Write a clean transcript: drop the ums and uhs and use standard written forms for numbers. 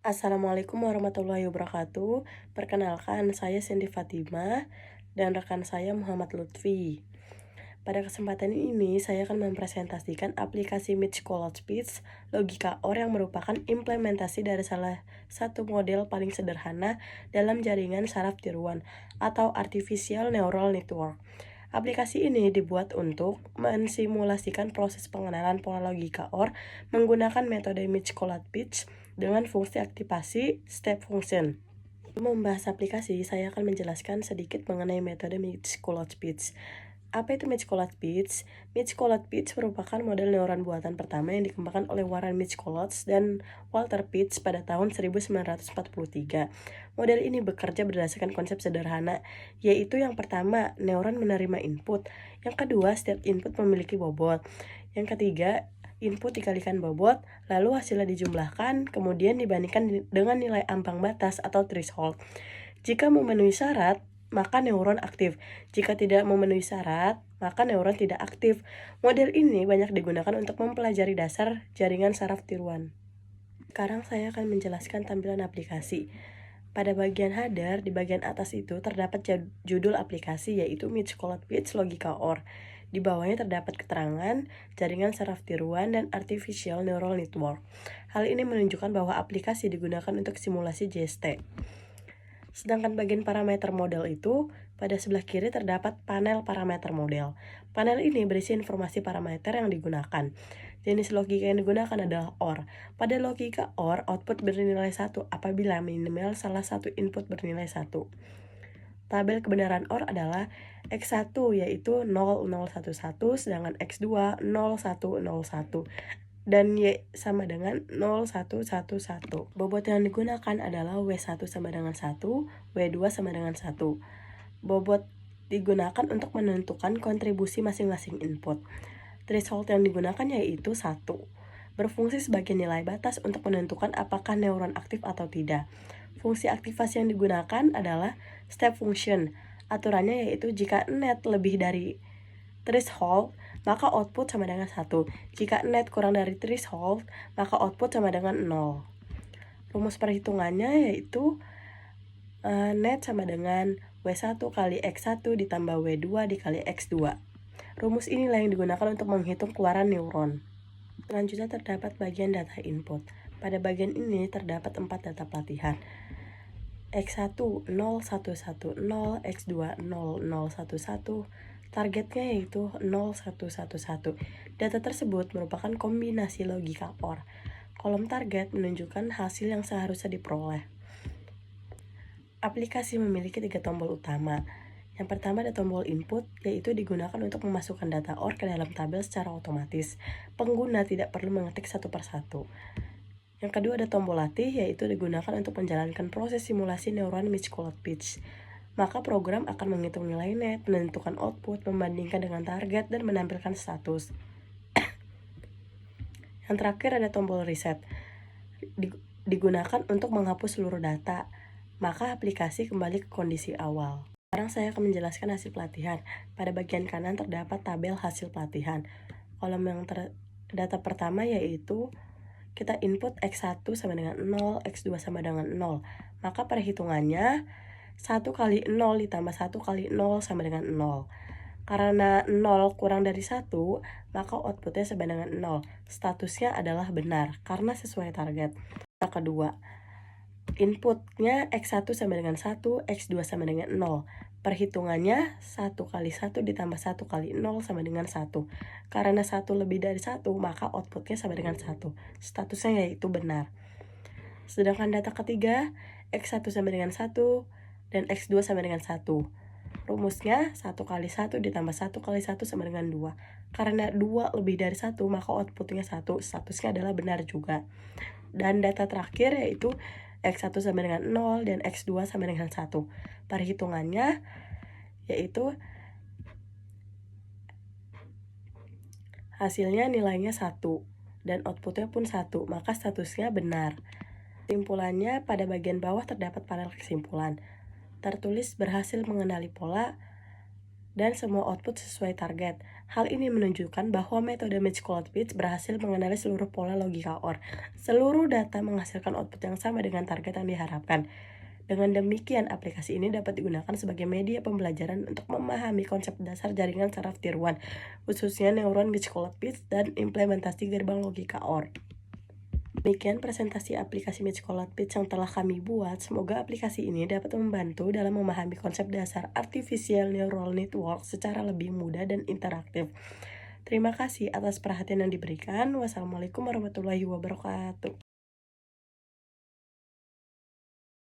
Assalamualaikum warahmatullahi wabarakatuh. Perkenalkan, saya Cindy Fatima dan rekan saya Muhammad Lutfi. Pada kesempatan ini, saya akan mempresentasikan aplikasi Mitch College Speech Logika OR yang merupakan implementasi dari salah satu model paling sederhana dalam jaringan saraf tiruan atau Artificial Neural Network. Aplikasi ini dibuat untuk mensimulasikan proses pengenalan pola logika OR menggunakan metode Mitch College Speech dengan fungsi aktivasi step function. Sebelum membahas aplikasi, saya akan menjelaskan sedikit mengenai metode Mitch College Speech. Apa itu Mitch College Speech? Mitch College Speech merupakan model neuron buatan pertama yang dikembangkan oleh Warren Mitch College dan Walter Pitts pada tahun 1943. Model ini bekerja berdasarkan konsep sederhana, yaitu yang pertama, neuron menerima input. Yang kedua, setiap input memiliki bobot. Yang ketiga, input dikalikan bobot, lalu hasilnya dijumlahkan, kemudian dibandingkan dengan nilai ambang batas atau threshold. Jika memenuhi syarat, maka neuron aktif. Jika tidak memenuhi syarat, maka neuron tidak aktif. Model ini banyak digunakan untuk mempelajari dasar jaringan saraf tiruan. Sekarang saya akan menjelaskan tampilan aplikasi. Pada bagian header, di bagian atas itu terdapat judul aplikasi yaitu Mitch College Speech Logika OR. Di bawahnya terdapat keterangan, jaringan saraf tiruan, dan Artificial Neural Network. Hal ini menunjukkan bahwa aplikasi digunakan untuk simulasi JST. Sedangkan bagian parameter model itu, pada sebelah kiri terdapat panel parameter model. Panel ini berisi informasi parameter yang digunakan. Jenis logika yang digunakan adalah OR. Pada logika OR, output bernilai 1 apabila minimal salah satu input bernilai 1. Tabel kebenaran OR adalah X1 yaitu 0011, sedangkan X2 0101 dan Y sama dengan 0111. Bobot yang digunakan adalah W1 sama dengan 1, W2 sama dengan 1. Bobot digunakan untuk menentukan kontribusi masing-masing input. Threshold yang digunakan yaitu 1. Berfungsi sebagai nilai batas untuk menentukan apakah neuron aktif atau tidak. Fungsi aktivasi yang digunakan adalah step function. Aturannya yaitu jika net lebih dari threshold, maka output sama dengan 1. Jika net kurang dari threshold, maka output sama dengan 0. Rumus perhitungannya yaitu net sama dengan W1 kali X1 ditambah W2 dikali X2. Rumus inilah yang digunakan untuk menghitung keluaran neuron. Selanjutnya terdapat bagian data input. Pada bagian ini terdapat 4 data pelatihan. X1 0110, X2 0011, targetnya yaitu 0111. Data tersebut merupakan kombinasi logika OR. Kolom target menunjukkan hasil yang seharusnya diperoleh. Aplikasi memiliki 3 tombol utama. Yang pertama ada tombol input, yaitu digunakan untuk memasukkan data OR ke dalam tabel secara otomatis. Pengguna tidak perlu mengetik satu persatu. Yang kedua ada tombol latih, yaitu digunakan untuk menjalankan proses simulasi neuron Mitch College Speech. Maka program akan menghitung nilai net, menentukan output, membandingkan dengan target, dan menampilkan status. Yang terakhir ada tombol reset, digunakan untuk menghapus seluruh data, maka aplikasi kembali ke kondisi awal. Sekarang saya akan menjelaskan hasil pelatihan. Pada bagian kanan terdapat tabel hasil pelatihan. Kolom yang data pertama yaitu kita input X1 sama dengan 0, X2 sama dengan 0. Maka perhitungannya 1 kali 0 ditambah 1 kali 0 sama dengan 0. Karena 0 kurang dari 1, maka outputnya sama dengan 0. Statusnya adalah benar karena sesuai target. Yang kedua, inputnya X1 sama dengan 1, X2 sama dengan 0. Perhitungannya 1 kali 1 ditambah 1 kali 0 sama dengan 1. Karena 1 lebih dari 1, maka outputnya sama dengan 1. Statusnya yaitu benar. Sedangkan data ketiga, X1 sama dengan 1 dan X2 sama dengan 1. Rumusnya 1 kali 1 ditambah 1 kali 1 sama dengan 2. Karena 2 lebih dari 1, maka outputnya 1. Statusnya adalah benar juga. Dan data terakhir yaitu X1 sama dengan 0 dan X2 sama dengan 1. Perhitungannya yaitu hasilnya nilainya 1 dan outputnya pun 1, maka statusnya benar. Kesimpulannya, pada bagian bawah terdapat panel kesimpulan. Tertulis berhasil mengenali pola dan semua output sesuai target. Hal ini menunjukkan bahwa metode Mitch-Cold-Pitts berhasil mengenali seluruh pola logika OR. Seluruh data menghasilkan output yang sama dengan target yang diharapkan. Dengan demikian, aplikasi ini dapat digunakan sebagai media pembelajaran untuk memahami konsep dasar jaringan saraf tier 1, khususnya neuron Mitch-Cold-Pitts dan implementasi gerbang logika OR. Demikian presentasi aplikasi Mitch-Cold-Pitts yang telah kami buat. Semoga aplikasi ini dapat membantu dalam memahami konsep dasar Artificial Neural Network secara lebih mudah dan interaktif. Terima kasih atas perhatian yang diberikan. Wassalamualaikum warahmatullahi wabarakatuh.